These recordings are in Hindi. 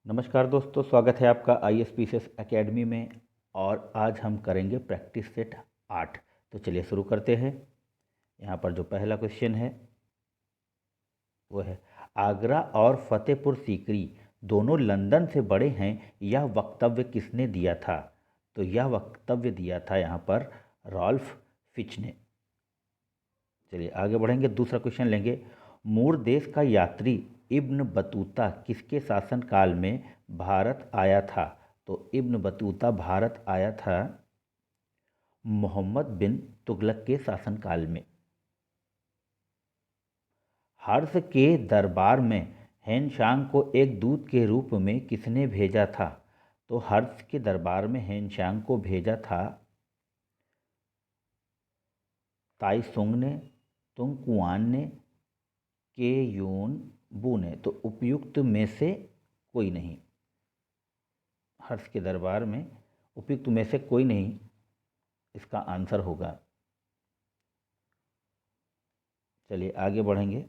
नमस्कार दोस्तों, स्वागत है आपका ISPCS एकेडमी में। और आज हम करेंगे प्रैक्टिस सेट 8। तो चलिए शुरू करते हैं। यहाँ पर जो पहला क्वेश्चन है वो है, आगरा और फतेहपुर सीकरी दोनों लंदन से बड़े हैं, यह वक्तव्य किसने दिया था? तो यह वक्तव्य दिया था यहाँ पर रॉल्फ फिच ने। चलिए आगे बढ़ेंगे, दूसरा क्वेश्चन लेंगे। मूर देश का यात्री इब्न बतूता किसके शासनकाल में भारत आया था? तो इब्न बतूता भारत आया था मोहम्मद बिन तुगलक के शासनकाल में। हर्ष के दरबार में हेनशांग को एक दूत के रूप में किसने भेजा था? तो हर्ष के दरबार में हेनशांग को भेजा था ताइसुंग ने, तुंगकुआन ने, के यून बू ने। तो उपयुक्त में से कोई नहीं। हर्ष के दरबार में उपयुक्त में से कोई नहीं इसका आंसर होगा। चलिए आगे बढ़ेंगे।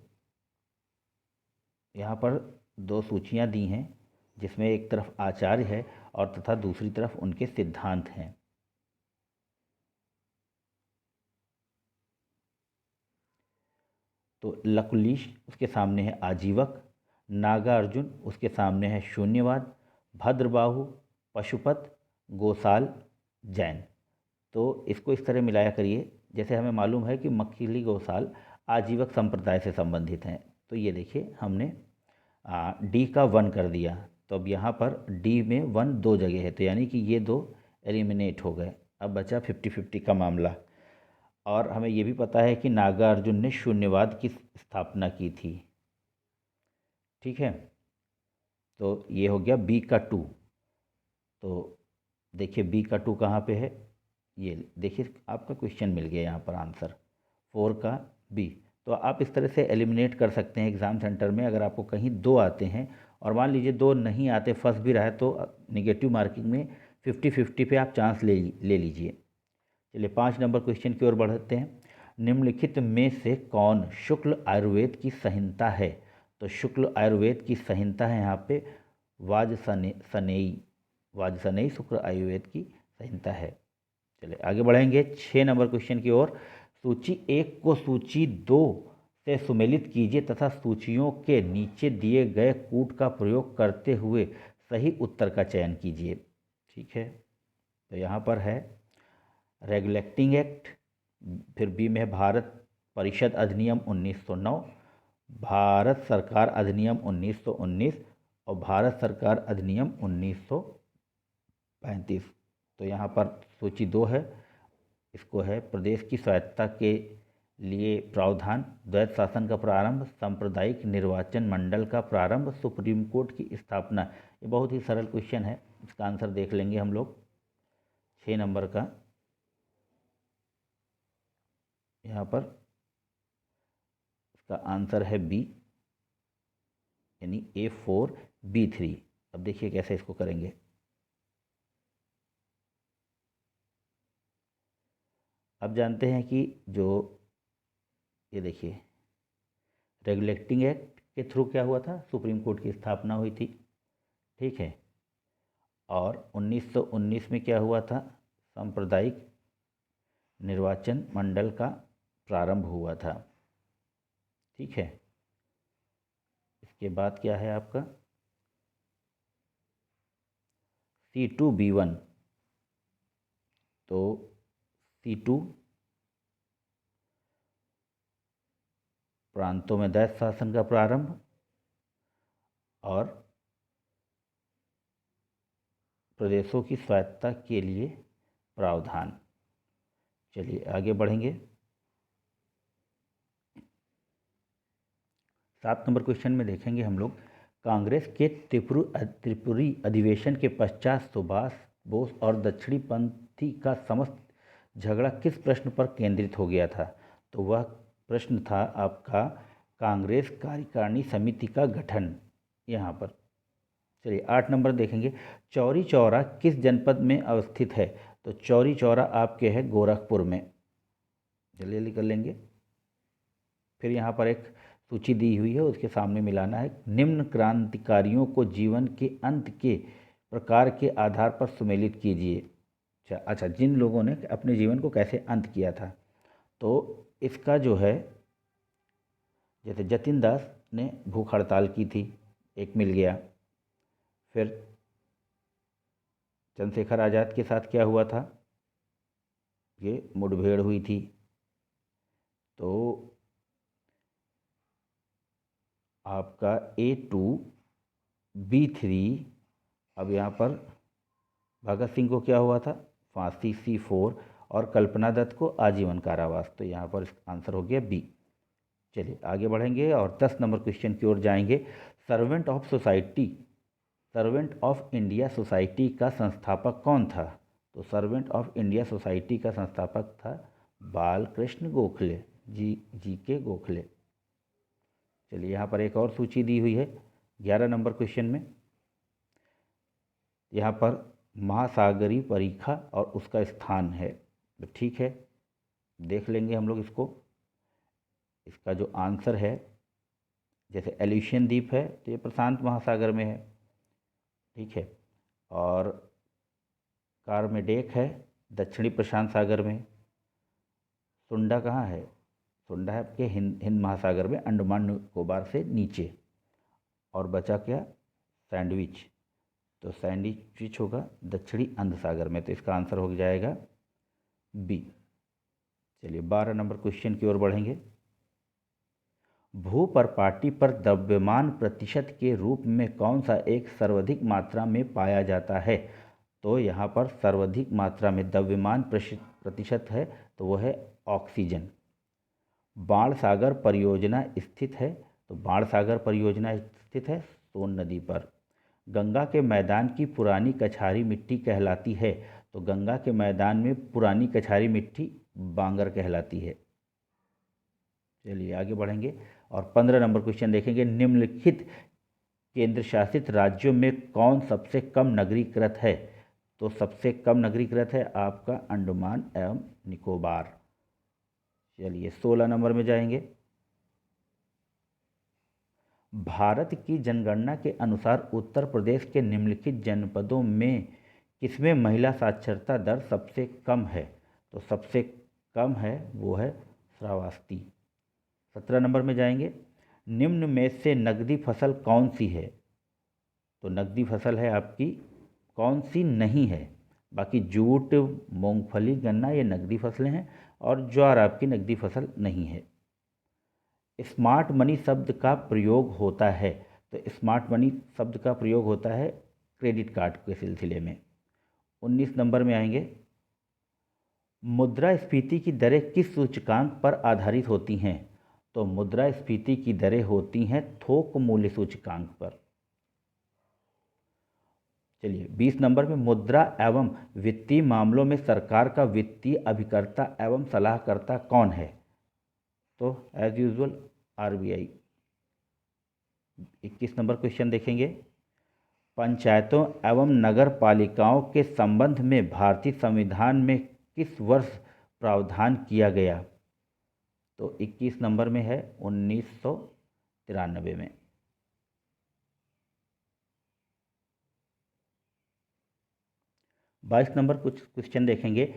यहाँ पर दो सूचियाँ दी हैं, जिसमें एक तरफ आचार्य है और तथा दूसरी तरफ उनके सिद्धांत हैं। तो लकुलिश उसके सामने है आजीवक, नागार्जुन उसके सामने है शून्यवाद, भद्रबाहु, पशुपत, गोसाल, जैन। तो इसको इस तरह मिलाया करिए जैसे हमें मालूम है कि मक्खिली गोसाल आजीवक संप्रदाय से संबंधित हैं। तो ये देखिए हमने डी का 1 कर दिया। तो अब यहाँ पर डी में 1 दो जगह है, तो यानी कि ये दो एलिमिनेट हो गए। अब बचा 50-50 का मामला। और हमें ये भी पता है कि नागार्जुन ने शून्यवाद की स्थापना की थी। ठीक है, तो ये हो गया बी का 2। तो देखिए बी का 2 कहाँ पे है, ये देखिए आपका क्वेश्चन मिल गया यहाँ पर आंसर 4 का बी। तो आप इस तरह से एलिमिनेट कर सकते हैं एग्ज़ाम सेंटर में। अगर आपको कहीं 2 आते हैं और मान लीजिए 2 नहीं आते, फंस भी रहा है, तो निगेटिव मार्किंग में 50-50 पे आप चांस ले लीजिए। चलिए 5 नंबर क्वेश्चन की ओर बढ़ते हैं। निम्नलिखित में से कौन शुक्ल आयुर्वेद की संहिता है? तो शुक्ल आयुर्वेद की संहिता है यहाँ पे वाजसनेयी शुक्ल आयुर्वेद की संहिता है। चलिए आगे बढ़ेंगे 6 नंबर क्वेश्चन की ओर। सूची 1 को सूची 2 से सुमेलित कीजिए तथा सूचियों के नीचे दिए गए कूट का प्रयोग करते हुए सही उत्तर का चयन कीजिए। ठीक है, तो यहाँ पर है रेगुलेटिंग एक्ट, फिर बी में है भारत परिषद अधिनियम 1909, भारत सरकार अधिनियम 1919 और भारत सरकार अधिनियम 1935। तो यहाँ पर सूची 2 है, इसको है प्रदेश की स्वायत्तता के लिए प्रावधान, द्वैत शासन का प्रारंभ, सांप्रदायिक निर्वाचन मंडल का प्रारंभ, सुप्रीम कोर्ट की स्थापना। ये बहुत ही सरल क्वेश्चन है, इसका आंसर देख लेंगे हम लोग 6 नंबर का। यहाँ पर इसका आंसर है बी, यानी A4B3। अब देखिए कैसे इसको करेंगे। अब जानते हैं कि जो ये देखिए रेगुलेटिंग एक्ट के थ्रू क्या हुआ था, सुप्रीम कोर्ट की स्थापना हुई थी। ठीक है, और 1919 में क्या हुआ था, सांप्रदायिक निर्वाचन मंडल का प्रारंभ हुआ था। ठीक है, इसके बाद क्या है आपका C2B1। तो C2 प्रांतों में दैत्य शासन का प्रारंभ और प्रदेशों की स्वायत्तता के लिए प्रावधान। चलिए आगे बढ़ेंगे। 7 नंबर क्वेश्चन में देखेंगे हम लोग, कांग्रेस के त्रिपुरी अधिवेशन के पश्चात सुभाष बोस और दक्षिणी पंथी का समस्त झगड़ा किस प्रश्न पर केंद्रित हो गया था? तो वह प्रश्न था आपका कांग्रेस कार्यकारिणी समिति का गठन। यहाँ पर चलिए 8 नंबर देखेंगे, चौरी चौरा किस जनपद में अवस्थित है? तो चौरी चौरा आपके है गोरखपुर में। जल्दी जल्दी कर लेंगे। फिर यहाँ पर एक सूची दी हुई है उसके सामने मिलाना है। निम्न क्रांतिकारियों को जीवन के अंत के प्रकार के आधार पर सुमेलित कीजिए। अच्छा, जिन लोगों ने अपने जीवन को कैसे अंत किया था, तो इसका जो है, जैसे जतिन दास ने भूख हड़ताल की थी, एक मिल गया। फिर चंद्रशेखर आज़ाद के साथ क्या हुआ था, ये मुठभेड़ हुई थी। तो आपका A2 B3, अब यहाँ पर भगत सिंह को क्या हुआ था, फांसी C4, और कल्पना दत्त को आजीवन कारावास। तो यहाँ पर आंसर हो गया बी। चलिए आगे बढ़ेंगे और 10 नंबर क्वेश्चन की ओर जाएंगे। सर्वेंट ऑफ इंडिया सोसाइटी का संस्थापक कौन था? तो सर्वेंट ऑफ इंडिया सोसाइटी का संस्थापक था बालकृष्ण गोखले, जी के गोखले। चलिए यहाँ पर एक और सूची दी हुई है 11 नंबर क्वेश्चन में। यहाँ पर महासागरीय परीखा और उसका स्थान है, तो ठीक है, देख लेंगे हम लोग इसको। इसका जो आंसर है, जैसे एल्यूशियन द्वीप है तो ये प्रशांत महासागर में है, ठीक है, और कारमेडेक है दक्षिणी प्रशांत सागर में। सुंडा कहाँ है? सुंडा है आपके हिंद महासागर में, अंडमान निकोबार से नीचे। और बचा क्या? सैंडविच। तो सैंडविच होगा दक्षिणी अंध सागर में, तो इसका आंसर हो जाएगा बी। चलिए 12 नंबर क्वेश्चन की ओर बढ़ेंगे। भूपर्पाटी पर द्रव्यमान प्रतिशत के रूप में कौन सा एक सर्वाधिक मात्रा में पाया जाता है? तो यहाँ पर सर्वाधिक मात्रा में द्रव्यमान प्रतिशत है तो वो है ऑक्सीजन। बाणसागर परियोजना स्थित है, तो बाणसागर परियोजना स्थित है सोन नदी पर। गंगा के मैदान की पुरानी कछारी मिट्टी कहलाती है, तो गंगा के मैदान में पुरानी कछारी मिट्टी बांगर कहलाती है। चलिए आगे बढ़ेंगे और 15 नंबर क्वेश्चन देखेंगे। निम्नलिखित केंद्र शासित राज्यों में कौन सबसे कम नगरीकृत है? तो सबसे कम नगरीकृत है आपका अंडमान एवं निकोबार। चलिए 16 नंबर में जाएंगे। भारत की जनगणना के अनुसार उत्तर प्रदेश के निम्नलिखित जनपदों में किसमें महिला साक्षरता दर सबसे कम है? तो सबसे कम है वो है श्रावस्ती। 17 नंबर में जाएंगे। निम्न में से नकदी फसल कौन सी है? तो नकदी फसल है आपकी कौन सी नहीं है? बाकी जूट, मूंगफली, गन्ना ये नकदी फसलें हैं और ज्वार आपकी नकदी फसल नहीं है। स्मार्ट मनी शब्द का प्रयोग होता है, तो स्मार्ट मनी शब्द का प्रयोग होता है क्रेडिट कार्ड के सिलसिले में। 19 नंबर में आएंगे। मुद्रास्फीति की दरें किस सूचकांक पर आधारित होती हैं? तो मुद्रास्फीति की दरें होती हैं थोक मूल्य सूचकांक पर। चलिए 20 नंबर में मुद्रा एवं वित्तीय मामलों में सरकार का वित्तीय अभिकर्ता एवं सलाहकर्ता कौन है? तो as usual RBI. 21 number question देखेंगे। पंचायतों एवं नगर पालिकाओं के संबंध में भारतीय संविधान में किस वर्ष प्रावधान किया गया? तो 21 नंबर में है 1993 में। बाईस नंबर कुछ क्वेश्चन देखेंगे।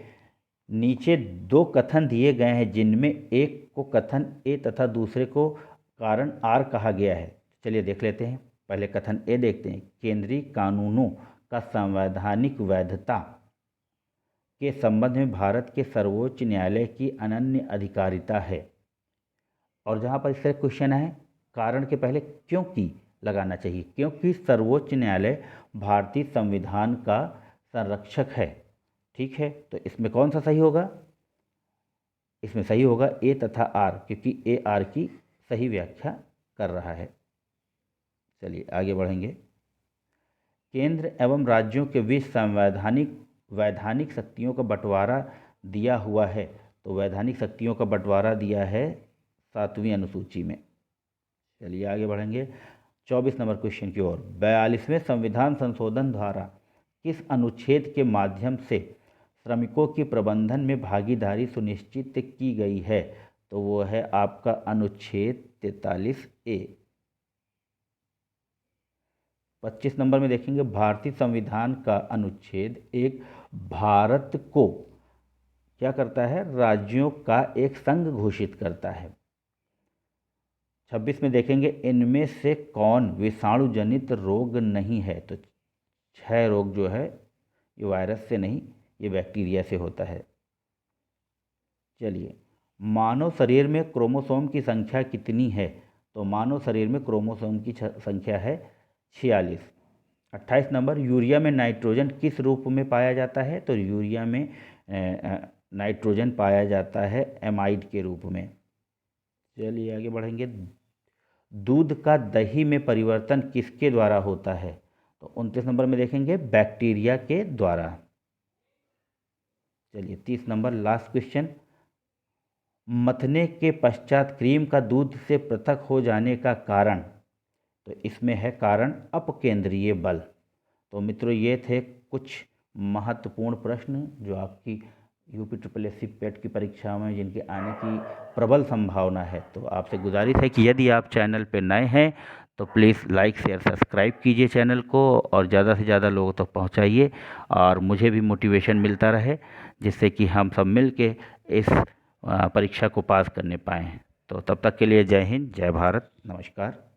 नीचे दो कथन दिए गए हैं जिनमें एक को कथन ए तथा दूसरे को कारण आर कहा गया है। चलिए देख लेते हैं। पहले कथन ए देखते हैं। केंद्रीय कानूनों का संवैधानिक वैधता के संबंध में भारत के सर्वोच्च न्यायालय की अनन्य अधिकारिता है। और जहाँ पर इससे क्वेश्चन है कारण के पहले क्योंकि लगाना चाहिए, क्योंकि सर्वोच्च न्यायालय भारतीय संविधान का संरक्षक है। ठीक है, तो इसमें कौन सा सही होगा? इसमें सही होगा ए तथा आर, क्योंकि ए आर की सही व्याख्या कर रहा है। चलिए आगे बढ़ेंगे। केंद्र एवं राज्यों के बीच वैधानिक शक्तियों का बंटवारा दिया हुआ है, तो वैधानिक शक्तियों का बंटवारा दिया है 7वीं अनुसूची में। चलिए आगे बढ़ेंगे 24 नंबर क्वेश्चन की ओर। 42वें संविधान संशोधन द्वारा किस अनुच्छेद के माध्यम से श्रमिकों की प्रबंधन में भागीदारी सुनिश्चित की गई है? तो वो है आपका अनुच्छेद 43A। 25 नंबर में देखेंगे, भारतीय संविधान का अनुच्छेद 1 भारत को क्या करता है, राज्यों का एक संघ घोषित करता है। 26 में देखेंगे, इनमें से कौन विषाणु जनित रोग नहीं है। तो 6 रोग जो है ये वायरस से नहीं, ये बैक्टीरिया से होता है। चलिए, मानव शरीर में क्रोमोसोम की संख्या कितनी है। तो मानव शरीर में क्रोमोसोम की संख्या है 46। 28 नंबर, यूरिया में नाइट्रोजन किस रूप में पाया जाता है। तो यूरिया में नाइट्रोजन पाया जाता है एमाइड के रूप में। चलिए आगे बढ़ेंगे, दूध का दही में परिवर्तन किसके द्वारा होता है। तो 29 नंबर में देखेंगे, बैक्टीरिया के द्वारा। चलिए 30 नंबर लास्ट क्वेश्चन, मथने के पश्चात क्रीम का दूध से पृथक हो जाने का कारण। तो इसमें है कारण अपकेंद्रीय बल। तो मित्रों, ये थे कुछ महत्वपूर्ण प्रश्न जो आपकी यूपी SSSC पेट की परीक्षा में जिनके आने की प्रबल संभावना है। तो आपसे गुजारिश है कि यदि आप चैनल पर नए हैं तो प्लीज़ लाइक शेयर सब्सक्राइब कीजिए चैनल को और ज़्यादा से ज़्यादा लोगों तक पहुंचाइए और मुझे भी मोटिवेशन मिलता रहे, जिससे कि हम सब मिल के इस परीक्षा को पास करने पाएँ। तो तब तक के लिए जय हिंद, जय भारत, नमस्कार।